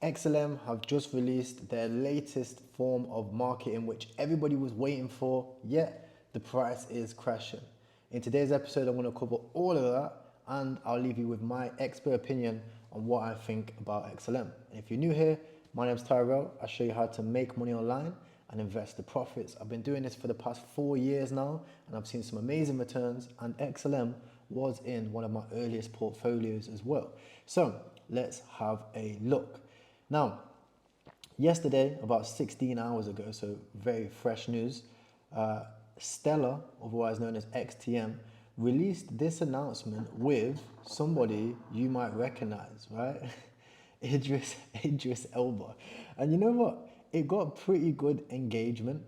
XLM have just released their latest form of marketing, which everybody was waiting for, yet the price is crashing. In today's episode, I'm going to cover all of that, and I'll leave you with my expert opinion on what I think about XLM. And if you're new here, my name's Tyrell. I'll show you how to make money online and invest the profits. I've been doing this for the past 4 years now, and I've seen some amazing returns, and XLM was in one of my earliest portfolios as well. So let's have a look. Now, yesterday, about 16 hours ago, so very fresh news, Stellar, otherwise known as XTM, released this announcement with somebody you might recognize, right? Idris Elba. And you know what? It got pretty good engagement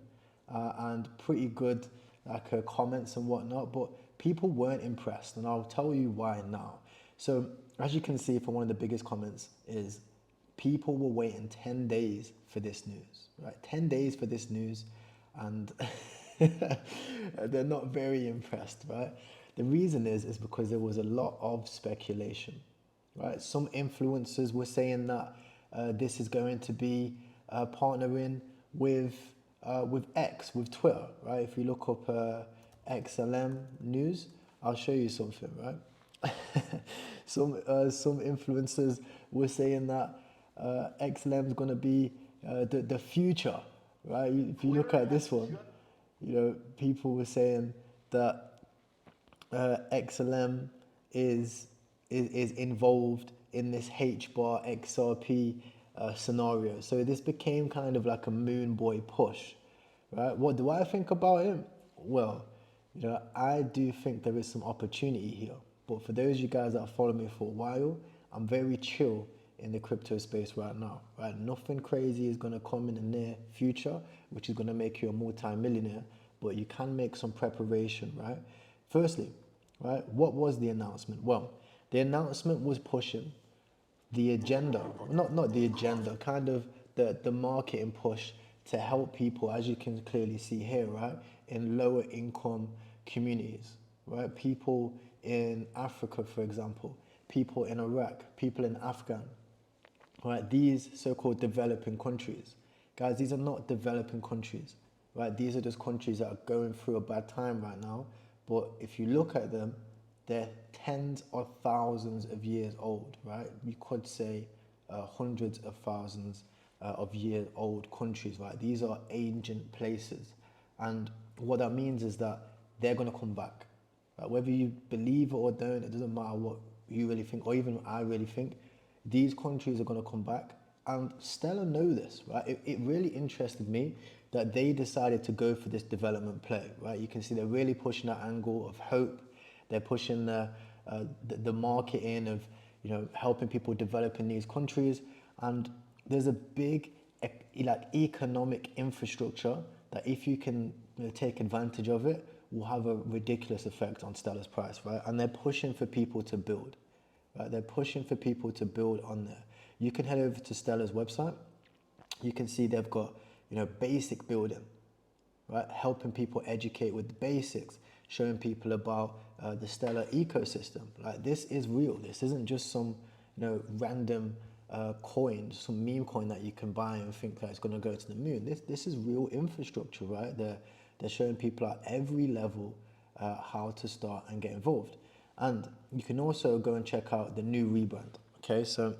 and pretty good comments and whatnot, but people weren't impressed, and I'll tell you why now. So as you can see from one of the biggest comments is people were waiting 10 days for this news, right? 10 days for this news, and they're not very impressed, right? The reason is because there was a lot of speculation, right? Some influencers were saying that this is going to be partnering with X, with Twitter, right? If you look up XLM news, I'll show you something, right? Some influencers were saying that XLM is going to be the future, right? If you look at this one, you know, people were saying that XLM is involved in this HBAR XRP scenario. So this became kind of like a moon boy push, right? What do I think about him? Well, you know, I do think there is some opportunity here. But for those of you guys that have followed me for a while, I'm very chill in the crypto space right now, right? Nothing crazy is going to come in the near future, which is going to make you a multi-millionaire, but you can make some preparation, right? Firstly, right, what was the announcement? Well, the announcement was pushing the agenda, not the agenda, kind of the marketing push to help people, as you can clearly see here, right, in lower income communities, right? People in Africa, for example, people in Iraq, people in Afghan, right? These so-called developing countries. Guys, these are not developing countries, right? These are just countries that are going through a bad time right now. But if you look at them, they're tens of thousands of years old, right? You could say hundreds of thousands of years old countries, right? These are ancient places. And what that means is that they're going to come back. Right? Whether you believe it or don't, it doesn't matter what you really think, or even I really think, these countries are going to come back. And Stella know this, right? It really interested me that they decided to go for this development play, right? You can see they're really pushing that angle of hope. They're pushing the marketing of, you know, helping people develop in these countries. And there's a big economic infrastructure that if you can, you know, take advantage of it, will have a ridiculous effect on Stella's price, right? And they're pushing for people to build, right? They're pushing for people to build on there. You can head over to Stella's website. You can see they've got, you know, basic building, right? Helping people educate with the basics, showing people about the Stellar ecosystem. Like, this is real. This isn't just some, you know, random coin, some meme coin that you can buy and think that it's going to go to the moon. This is real infrastructure, right? They're showing people at every level how to start and get involved. And you can also go and check out the new rebrand. Okay, so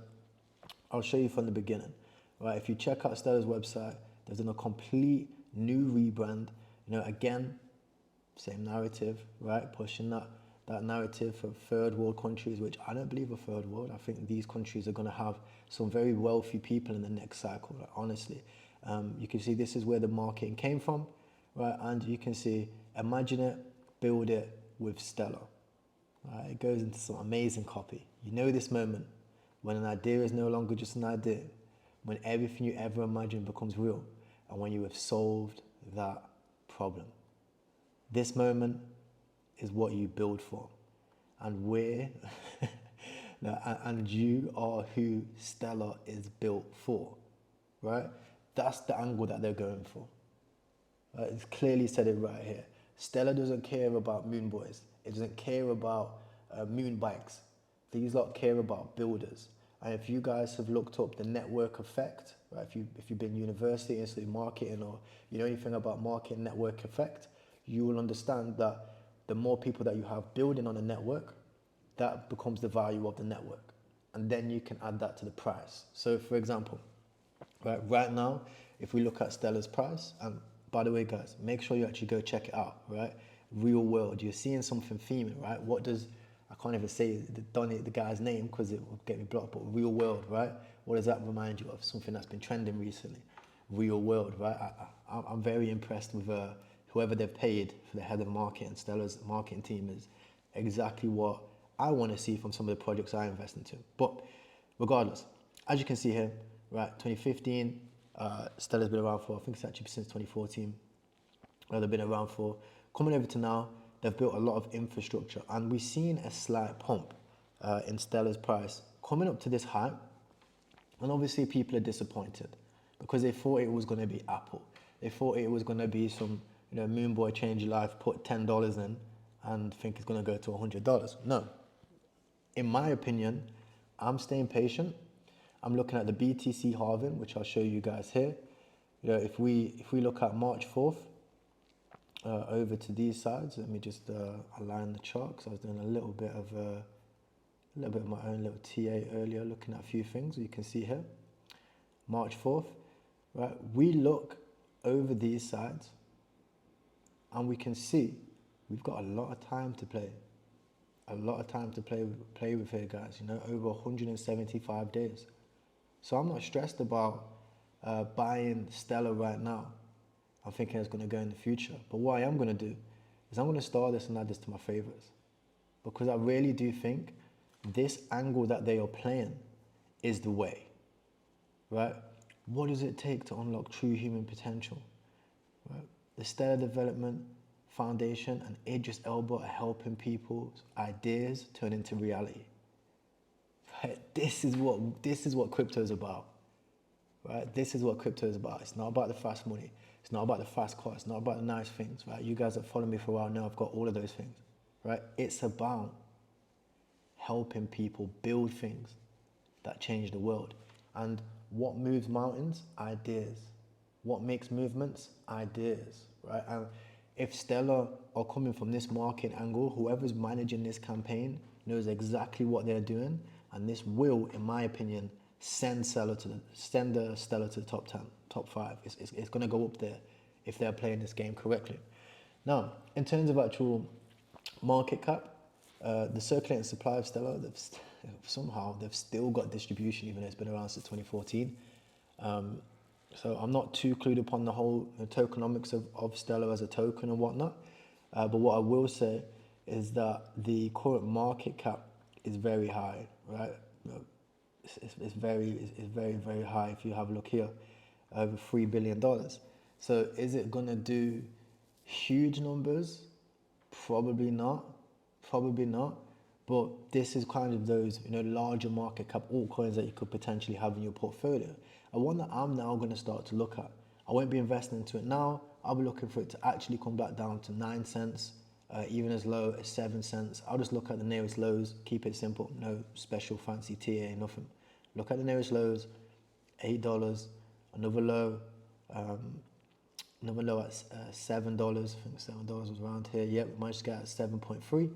I'll show you from the beginning, right? If you check out Stella's website, there's a complete new rebrand. You know, again, same narrative, right? Pushing that narrative for third world countries, which I don't believe are third world. I think these countries are going to have some very wealthy people in the next cycle, like, honestly. You can see this is where the marketing came from, right? And you can see, imagine it, build it with Stellar. Right? It goes into some amazing copy. You know this moment when an idea is no longer just an idea, when everything you ever imagined becomes real, and when you have solved that problem. This moment is what you build for. And and you are who Stellar is built for, right? That's the angle that they're going for. It's clearly said it right here. Stellar doesn't care about moon boys. It doesn't care about moon bikes. These lot care about builders. And if you guys have looked up the network effect, right? If you've been university into marketing, or you know anything about marketing network effect, you will understand that the more people that you have building on a network, that becomes the value of the network. And then you can add that to the price. So for example, right now, if we look at Stellar's price, and by the way, guys, make sure you actually go check it out, right? Real world, you're seeing something theming, right? What does, I can't even say the guy's name because it will get me blocked, but real world, right? What does that remind you of? Something that's been trending recently. Real world, right? I'm very impressed with whoever they've paid for the head of marketing. Stellar's marketing team is exactly what I want to see from some of the projects I invest into. But regardless, as you can see here, right, 2015, Stellar's been around for, I think it's actually since 2014. They've been around for. Coming over to now, they've built a lot of infrastructure, and we've seen a slight pump in Stellar's price coming up to this height. And obviously people are disappointed because they thought it was going to be Apple. They thought it was going to be some, moon boy change your life, put $10 in and think it's going to go to $100. No. In my opinion, I'm staying patient. I'm looking at the BTC halving, which I'll show you guys here. If we look at March 4th, over to these sides, let me just align the chart, because I was doing a little bit of my own little TA earlier, looking at a few things. You can see here, March 4th, right? We look over these sides, and we can see we've got a lot of time to play. A lot of time to play with here, guys. Over 175 days. So I'm not stressed about buying Stellar right now. I'm thinking it's going to go in the future. But what I am going to do is I'm going to start this and add this to my favorites. Because I really do think this angle that they are playing is the way, right? What does it take to unlock true human potential, right? The Stellar Development Foundation and Idris Elba are helping people's ideas turn into reality. Right? This is what crypto is about. Right? This is what crypto is about. It's not about the fast money. It's not about the fast car. It's not about the nice things. Right? You guys that follow me for a while know I've got all of those things. Right? It's about helping people build things that change the world. And what moves mountains? Ideas. What makes movements? Ideas. Right? And if Stellar are coming from this market angle, whoever's managing this campaign knows exactly what they're doing, and this will, in my opinion, send the Stellar to the top 10, top 5. It's going to go up there if they're playing this game correctly. Now, in terms of actual market cap, the circulating supply of Stellar, they've still got distribution, even though it's been around since 2014. So I'm not too clued upon the whole tokenomics of Stellar as a token and whatnot. But what I will say is that the current market cap is very high, right? It's very, very high. If you have a look here, over $3 billion. So is it gonna do huge numbers? Probably not. But this is kind of those, larger market cap altcoins that you could potentially have in your portfolio. And one that I'm now going to start to look at. I won't be investing into it now. I'll be looking for it to actually come back down to 9 cents, even as low as 7 cents. I'll just look at the nearest lows, keep it simple, no special fancy TA, nothing. Look at the nearest lows, $8, another low at $7. I think $7 was around here. Yep, we managed to get at 7.3.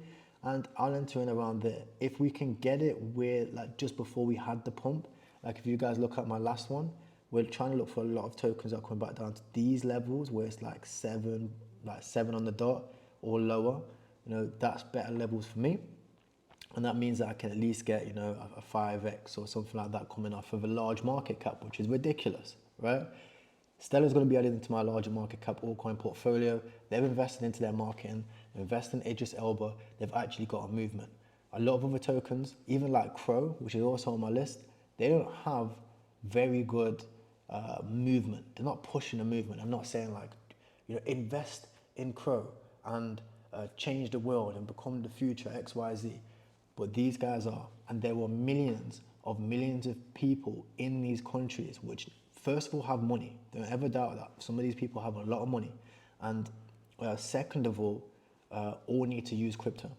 And I'll enter in around there. If we can get it where, like just before we had the pump, like if you guys look at my last one, we're trying to look for a lot of tokens that are coming back down to these levels where it's like 7 on the dot or lower. That's better levels for me. And that means that I can at least get, a 5x or something like that coming off of a large market cap, which is ridiculous, right? Stellar's going to be added into my larger market cap altcoin portfolio. They've invested into their marketing, they've invested in Idris Elba. They've actually got a movement. A lot of other tokens, even like Crow, which is also on my list, they don't have very good movement. They're not pushing a movement. I'm not saying like, invest in Crow and change the world and become the future X, Y, Z. But these guys are, and there were millions of people in these countries which first of all have money. Don't ever doubt that. Some of these people have a lot of money. And second of all need to use crypto.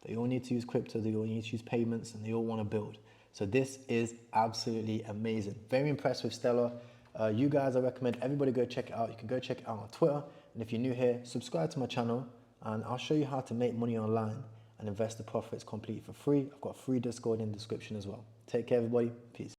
They all need to use crypto, they all need to use payments, and they all want to build. So this is absolutely amazing. Very impressed with Stellar. You guys, I recommend everybody go check it out. You can go check it out on Twitter. And if you're new here, subscribe to my channel and I'll show you how to make money online and invest the profits completely for free. I've got a free Discord in the description as well. Take care, everybody. Peace.